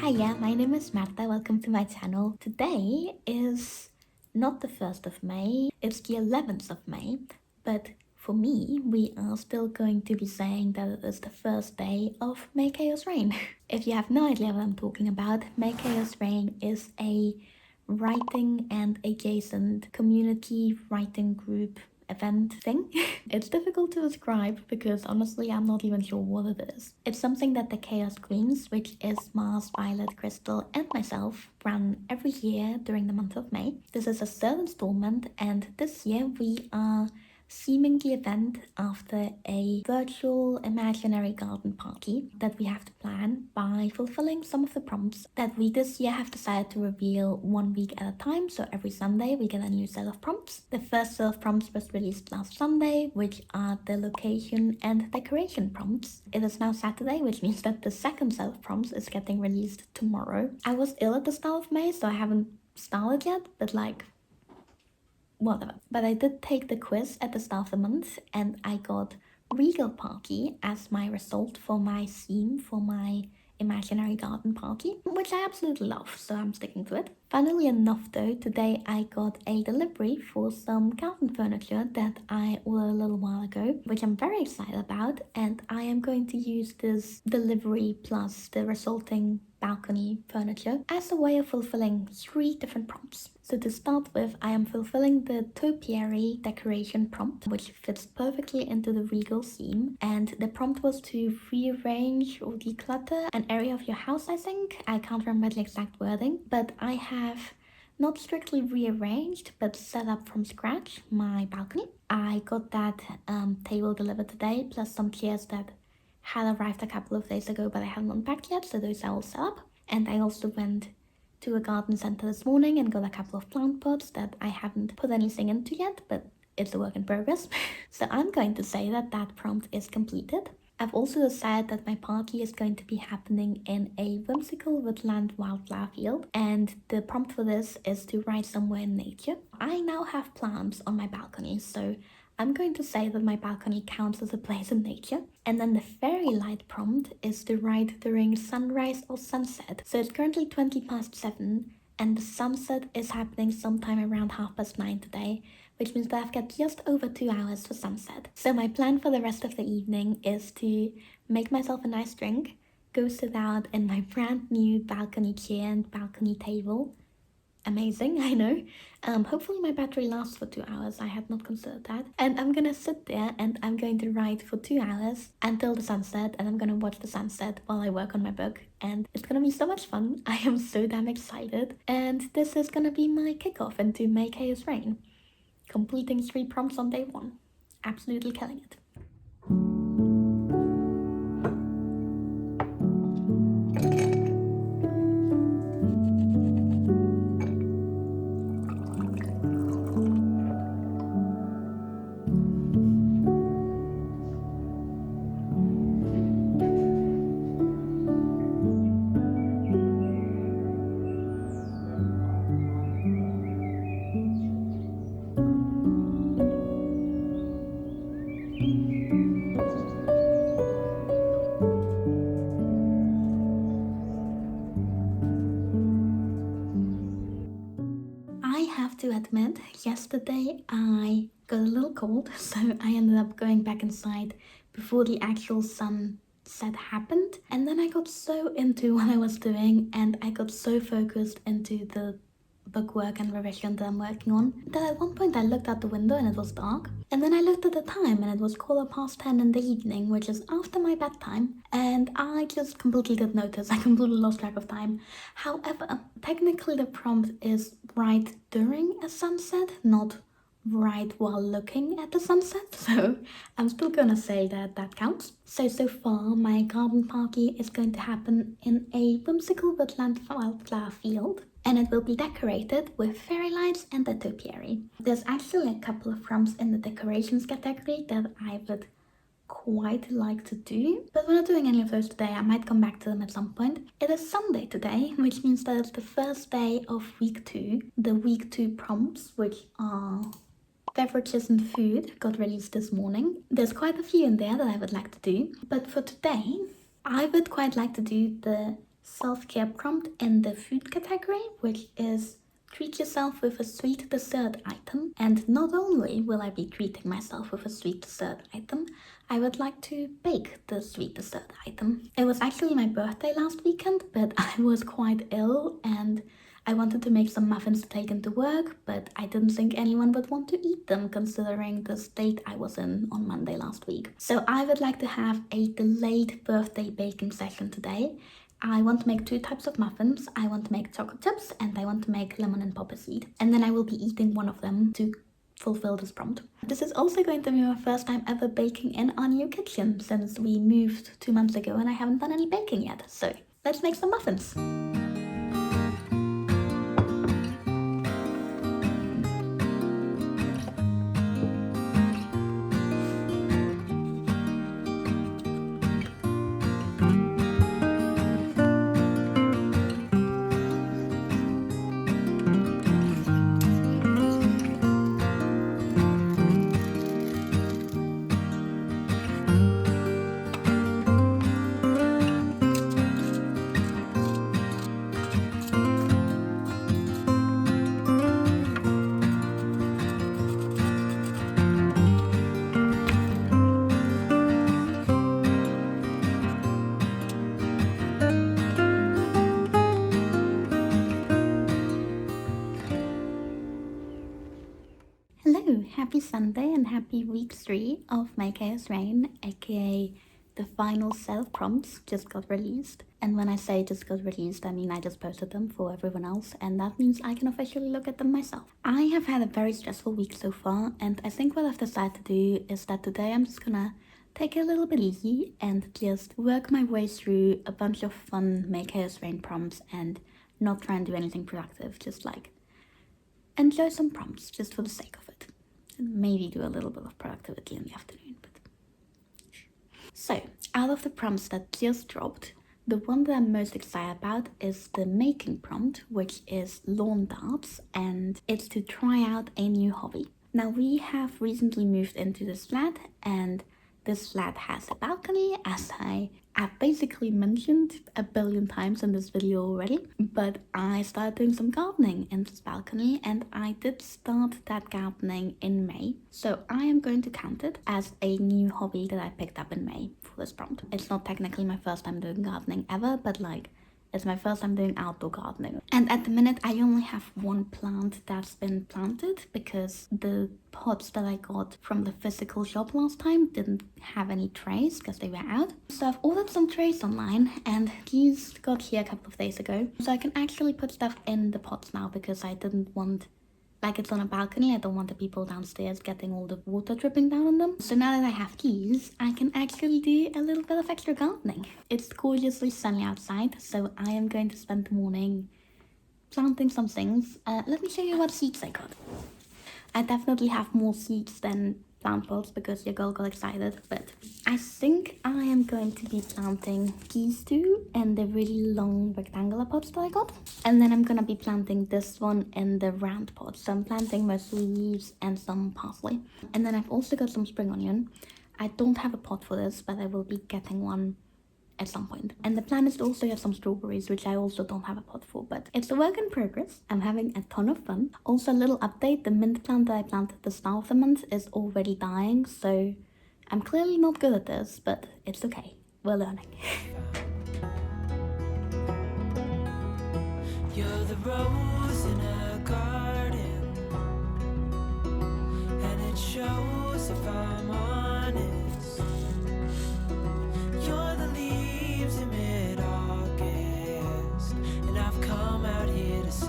Hiya, my name is Marta, welcome to my channel. Today is not the 1st of May, it's the 11th of May, but for me, we are still going to be saying that it is the first day of May Chaos Reign. If you have no idea what I'm talking about, May Chaos Reign is a writing and adjacent community writing group event thing. It's difficult to describe because honestly I'm not even sure what it is. It's something that the Chaos Queens, which is Mars, Violet, Crystal and myself, run every year during the month of May. This is a third installment and this year we are theming the event after a virtual imaginary garden party that we have to plan by fulfilling some of the prompts that we this year have decided to reveal 1 week at a time. So every Sunday we get a new set of prompts. The first set of prompts was released last Sunday, which are the location and decoration prompts. It is now Saturday, which means that the second set of prompts is getting released tomorrow. I was ill at the start of May, so I haven't started yet, but whatever. But I did take the quiz at the start of the month and I got Regal Party as my result for my theme for my imaginary garden party, which I absolutely love, so I'm sticking to it. Funnily enough though, today I got a delivery for some garden furniture that I ordered a little while ago, which I'm very excited about, and I am going to use this delivery plus the resulting balcony furniture as a way of fulfilling 3 different prompts. So to start with, I am fulfilling the topiary decoration prompt, which fits perfectly into the regal theme, and the prompt was to rearrange or declutter an area of your house, I think. I can't remember the exact wording, but I have not strictly rearranged, but set up from scratch my balcony. I got that table delivered today, plus some chairs that had arrived a couple of days ago, but I hadn't unpacked yet, so those are all set up. And I also went to a garden center this morning and got a couple of plant pots that I haven't put anything into yet, but it's a work in progress. So I'm going to say that that prompt is completed. I've also decided that my party is going to be happening in a whimsical woodland wildflower field, and the prompt for this is to write somewhere in nature. I now have plants on my balcony, so I'm going to say that my balcony counts as a place in nature. And then the fairy light prompt is to write during sunrise or sunset. So it's currently 7:20 and the sunset is happening sometime around 9:30 today, which means that I've got just over 2 hours for sunset. So my plan for the rest of the evening is to make myself a nice drink, go sit out in my brand new balcony chair and balcony table. Amazing, I know. Hopefully my battery lasts for 2 hours. I had not considered that. And I'm gonna sit there and I'm going to write for 2 hours until the sunset, and I'm gonna watch the sunset while I work on my book. And it's gonna be so much fun. I am so damn excited. And this is gonna be my kickoff into May Chaos Reign. Completing 3 prompts on day 1. Absolutely killing it. To admit, yesterday I got a little cold, so I ended up going back inside before the actual sunset happened, and then I got so into what I was doing and I got so focused into the bookwork and revision that I'm working on that at one point I looked out the window and it was dark, and then I looked at the time and it was 10:15 in the evening, which is after my bedtime, and I just completely didn't notice. I completely lost track of time. However, technically the prompt is right during a sunset, not right while looking at the sunset, so I'm still gonna say that that counts. So far my garden party is going to happen in a whimsical woodland wildflower field, and it will be decorated with fairy lights and a topiary. There's actually a couple of prompts in the decorations category that I would quite like to do, but we're not doing any of those today. I might come back to them at some point. It is Sunday today, which means that it's the first day of week 2. The week 2 prompts, which are beverages and food, got released this morning. There's quite a few in there that I would like to do, but for today I would quite like to do the self-care prompt in the food category, which is treat yourself with a sweet dessert item. And not only will I be treating myself with a sweet dessert item, I would like to bake the sweet dessert item. It was actually my birthday last weekend, but I was quite ill and I wanted to make some muffins to take into work, but I didn't think anyone would want to eat them considering the state I was in on Monday last week. So I would like to have a delayed birthday baking session today. I want to make 2 types of muffins. I want to make chocolate chips and I want to make lemon and poppy seed. And then I will be eating one of them to fulfill this prompt. This is also going to be my first time ever baking in our new kitchen since we moved 2 months ago and I haven't done any baking yet. So let's make some muffins. Hello, happy Sunday and happy week 3 of My Chaos Reign, aka the final set of prompts just got released. And when I say just got released, I mean I just posted them for everyone else, and that means I can officially look at them myself. I have had a very stressful week so far, and I think what I've decided to do is that today I'm just gonna take it a little bit easy and just work my way through a bunch of fun My Chaos Reign prompts and not try and do anything productive, just like enjoy some prompts just for the sake of it. And maybe do a little bit of productivity in the afternoon. But so, out of the prompts that just dropped, the one that I'm most excited about is the making prompt, which is lawn darts, and it's to try out a new hobby. Now, we have recently moved into this flat, and this flat has a balcony, as I have basically mentioned a billion times in this video already, but I started doing some gardening in this balcony and I did start that gardening in May. So I am going to count it as a new hobby that I picked up in May for this prompt. It's not technically my first time doing gardening ever, but like, it's my first time doing outdoor gardening. And at the minute, I only have 1 plant that's been planted because the pots that I got from the physical shop last time didn't have any trays because they were out. So I've ordered some trays online and these got here a couple of days ago. So I can actually put stuff in the pots now because I didn't want, like it's on a balcony, I don't want the people downstairs getting all the water dripping down on them. So now that I have these, I can actually do a little bit of extra gardening. It's gorgeously sunny outside, so I am going to spend the morning planting some things. Let me show you what seeds I got. I definitely have more seeds than plant pots because your girl got excited, but I think I am going to be planting these 2 in the really long rectangular pots that I got. And then I'm gonna be planting this one in the round pot. So I'm planting mostly leaves and some parsley. And then I've also got some spring onion. I don't have a pot for this, but I will be getting one at some point. And the plan is to also get some strawberries, which I also don't have a pot for, but it's a work in progress. I'm having a ton of fun. Also, a little update, the mint plant that I planted at the start of the month is already dying, so I'm clearly not good at this, but it's okay. We're learning. You're the rose in a garden, and it shows if I'm honest. You're the leaves in mid-August, and I've come out here to say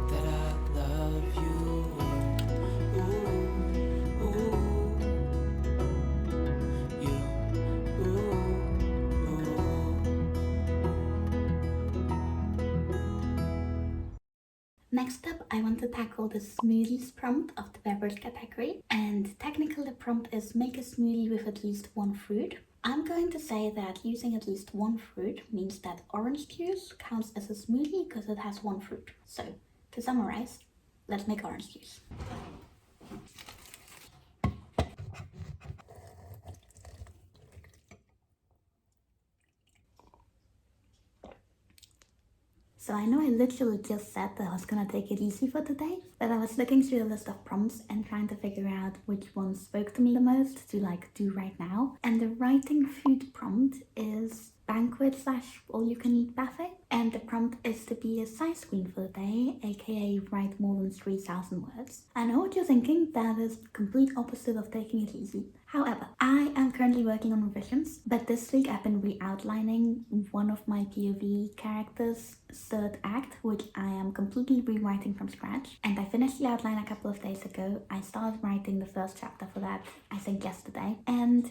that I love you. Ooh, ooh, you, ooh, ooh. Next up, I want to tackle the smoothies prompt of the beverage category. And technically the prompt is make a smoothie with at least 1 fruit. I'm going to say that using at least 1 fruit means that orange juice counts as a smoothie because it has 1 fruit. So, to summarize, let's make orange juice. So I know I literally just said that I was gonna take it easy for today, but I was looking through a list of prompts and trying to figure out which one spoke to me the most to do right now. And the writing food prompt is banquet / all you can eat buffet. And the prompt is to be a size queen for the day, aka write more than 3,000 words. I know what you're thinking, that is the complete opposite of taking it easy. However, I am currently working on revisions, but this week I've been re-outlining one of my POV characters' third act, which I am completely rewriting from scratch. And I finished the outline a couple of days ago. I started writing the first chapter for that, I think yesterday. And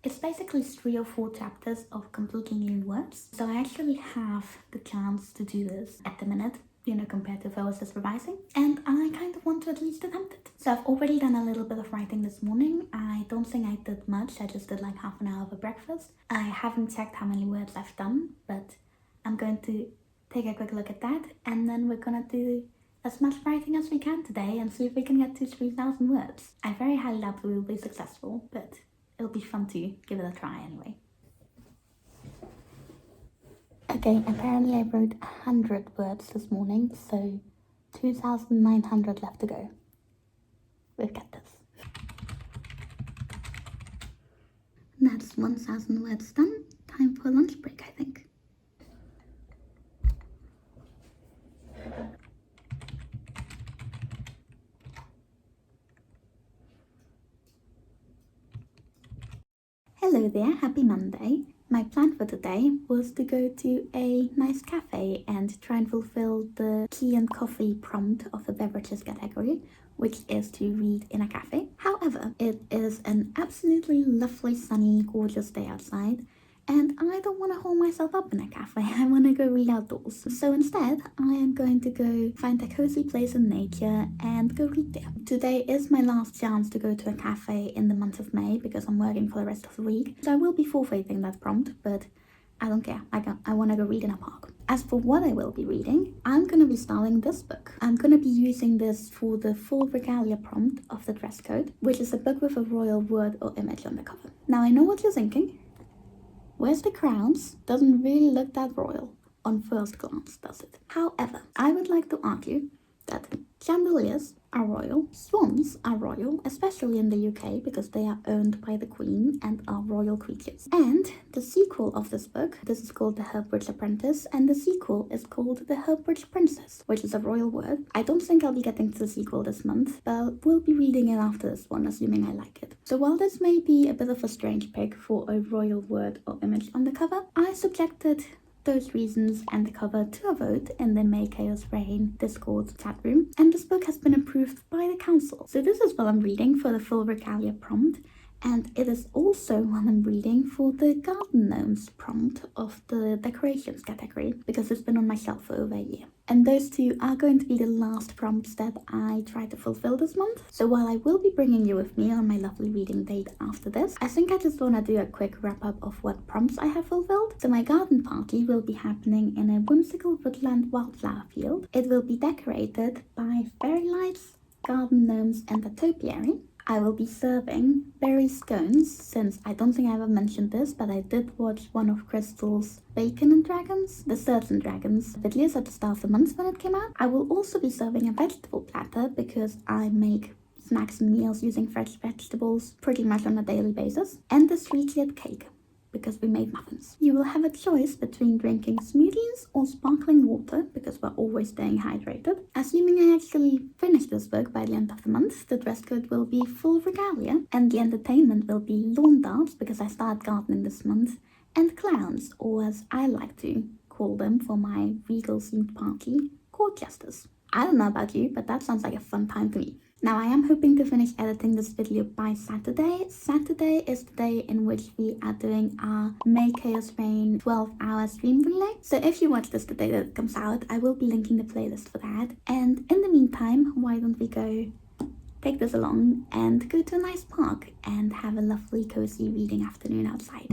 it's basically 3 or 4 chapters of completely new words. So I actually have the chance to do this at the minute, compared to if I was just revising. And I kind of want to at least attempt it. So I've already done a little bit of writing this morning. I don't think I did much. I just did like half an hour for breakfast. I haven't checked how many words I've done, but I'm going to take a quick look at that. And then we're gonna do as much writing as we can today and see if we can get to 3,000 words. I very highly doubt we will be successful, but it'll be fun to give it a try anyway. Okay, apparently I wrote 100 words this morning, so 2,900 left to go. We've got this. That's 1,000 words done. Time for a lunch break, I think. Hello there, happy Monday. My plan for today was to go to a nice cafe and try and fulfill the tea and coffee prompt of the beverages category, which is to read in a cafe. However, it is an absolutely lovely, sunny, gorgeous day outside, and I don't want to hold myself up in a cafe. I want to go read outdoors. So instead, I am going to go find a cozy place in nature and go read there. Today is my last chance to go to a cafe in the month of May because I'm working for the rest of the week. So I will be forfeiting that prompt, but I don't care. I want to go read in a park. As for what I will be reading, I'm going to be styling this book. I'm going to be using this for the full regalia prompt of the dress code, which is a book with a royal word or image on the cover. Now I know what you're thinking. Where's the crowns? Doesn't really look that royal on first glance, does it? However, I would like to argue that chandeliers are royal, swans are royal, especially in the UK because they are owned by the Queen and are royal creatures. And the sequel of this book, this is called The Herbridge Apprentice, and the sequel is called The Herbridge Princess, which is a royal word. I don't think I'll be getting to the sequel this month, but we'll be reading it after this one, assuming I like it. So while this may be a bit of a strange pick for a royal word or image on the cover, I subjected those reasons and the cover to a vote in the May Chaos Reign Discord chat room, and this book has been approved by the council. So this is what I'm reading for the full regalia prompt, and it is also what I'm reading for the garden gnomes prompt of the decorations category, because it's been on my shelf for over a year. And those two are going to be the last prompts that I try to fulfill this month. So while I will be bringing you with me on my lovely reading date after this, I think I just want to do a quick wrap up of what prompts I have fulfilled. So my garden party will be happening in a whimsical woodland wildflower field. It will be decorated by fairy lights, garden gnomes and a topiary. I will be serving berry scones, since I don't think I ever mentioned this, but I did watch one of Crystal's Bacon and Dragons, The Serds and Dragons, videos at the start of the month when it came out. I will also be serving a vegetable platter because I make snacks and meals using fresh vegetables pretty much on a daily basis, and a sweet-lit cake, because we made muffins. You will have a choice between drinking smoothies or sparkling water, because we're always staying hydrated. Assuming I actually finish this book by the end of the month, the dress code will be full regalia, and the entertainment will be lawn darts, because I started gardening this month, and clowns, or as I like to call them for my regal-themed party, court jesters. I don't know about you, but that sounds like a fun time to me. Now I am hoping to finish editing this video by Saturday. Saturday is the day in which we are doing our May Chaos Reign 12-hour stream relay. So if you watch this the day that it comes out, I will be linking the playlist for that. And in the meantime, why don't we go take this along and go to a nice park and have a lovely cozy reading afternoon outside.